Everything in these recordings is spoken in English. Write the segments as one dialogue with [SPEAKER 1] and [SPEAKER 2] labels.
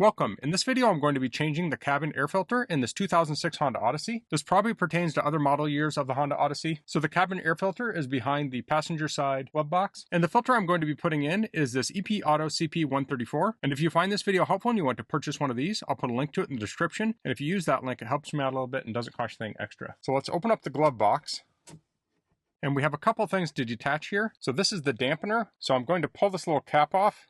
[SPEAKER 1] Welcome. In this video I'm going to be changing the cabin air filter in this 2006 Honda Odyssey. This probably pertains to other model years of the Honda Odyssey. So the cabin air filter is behind the passenger side glove box. And the filter I'm going to be putting in is this EP Auto CP134. And if you find this video helpful and you want to purchase one of these, I'll put a link to it in the description. And if you use that link, it helps me out a little bit and doesn't cost you anything extra. So let's open up the glove box. And we have a couple things to detach here. So this is the dampener. So I'm going to pull this little cap off.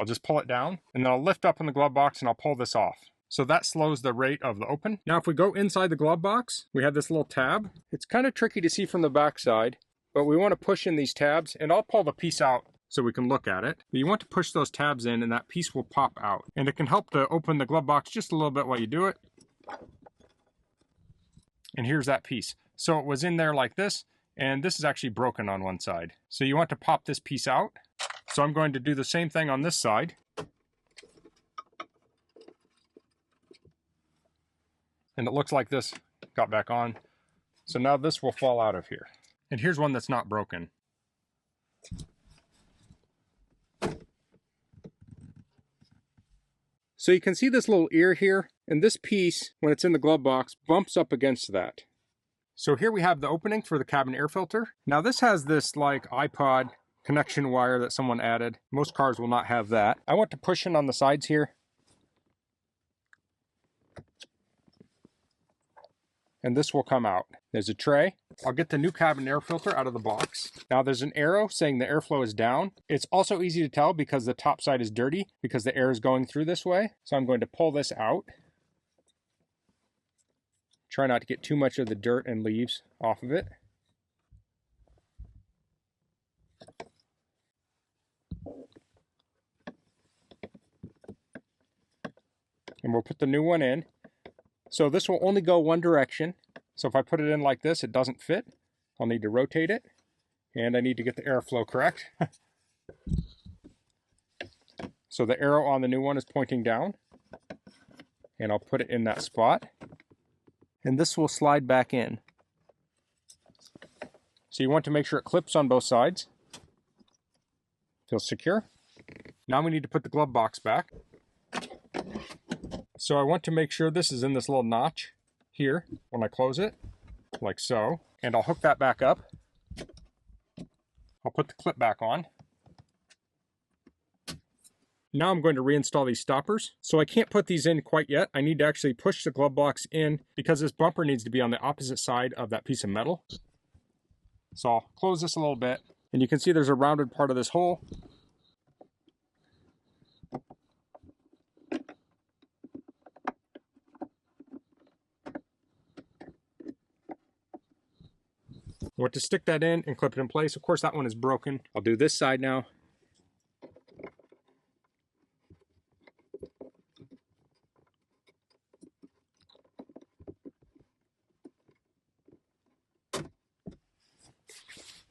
[SPEAKER 1] I'll just pull it down and then I'll lift up in the glove box and I'll pull this off. So that slows the rate of the open. Now if we go inside the glove box, we have this little tab. It's kind of tricky to see from the back side, but we want to push in these tabs and I'll pull the piece out so we can look at it. But you want to push those tabs in and that piece will pop out. And it can help to open the glove box just a little bit while you do it. And here's that piece. So it was in there like this, and this is actually broken on one side. So you want to pop this piece out. So I'm going to do the same thing on this side. And it looks like this got back on. So now this will fall out of here. And here's one that's not broken. So you can see this little ear here, and this piece, when it's in the glove box, bumps up against that. So here we have the opening for the cabin air filter. Now this has this like iPod connection wire that someone added. Most cars will not have that. I want to push in on the sides here. And this will come out. There's a tray. I'll get the new cabin air filter out of the box. Now there's an arrow saying the airflow is down. It's also easy to tell because the top side is dirty because the air is going through this way. So I'm going to pull this out. Try not to get too much of the dirt and leaves off of it. And we'll put the new one in. So this will only go one direction. So if I put it in like this, it doesn't fit. I'll need to rotate it. And I need to get the airflow correct. So the arrow on the new one is pointing down. And I'll put it in that spot. And this will slide back in. So you want to make sure it clips on both sides. Feels secure. Now we need to put the glove box back. So I want to make sure this is in this little notch here when I close it, like so. And I'll hook that back up. I'll put the clip back on. Now I'm going to reinstall these stoppers. So I can't put these in quite yet. I need to actually push the glove box in because this bumper needs to be on the opposite side of that piece of metal. So I'll close this a little bit. And you can see there's a rounded part of this hole. I want to stick that in and clip it in place. Of course, that one is broken. I'll do this side now.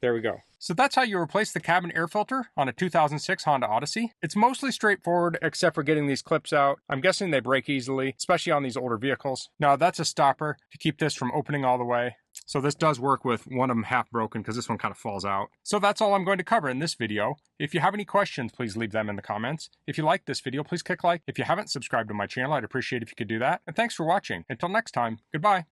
[SPEAKER 1] There we go. So that's how you replace the cabin air filter on a 2006 Honda Odyssey. It's mostly straightforward except for getting these clips out. I'm guessing they break easily, especially on these older vehicles. Now that's a stopper to keep this from opening all the way. So this does work with one of them half broken because this one kind of falls out. So that's all I'm going to cover in this video. If you have any questions, please leave them in the comments. If you like this video, please click like. If you haven't subscribed to my channel, I'd appreciate if you could do that. And thanks for watching. Until next time, goodbye.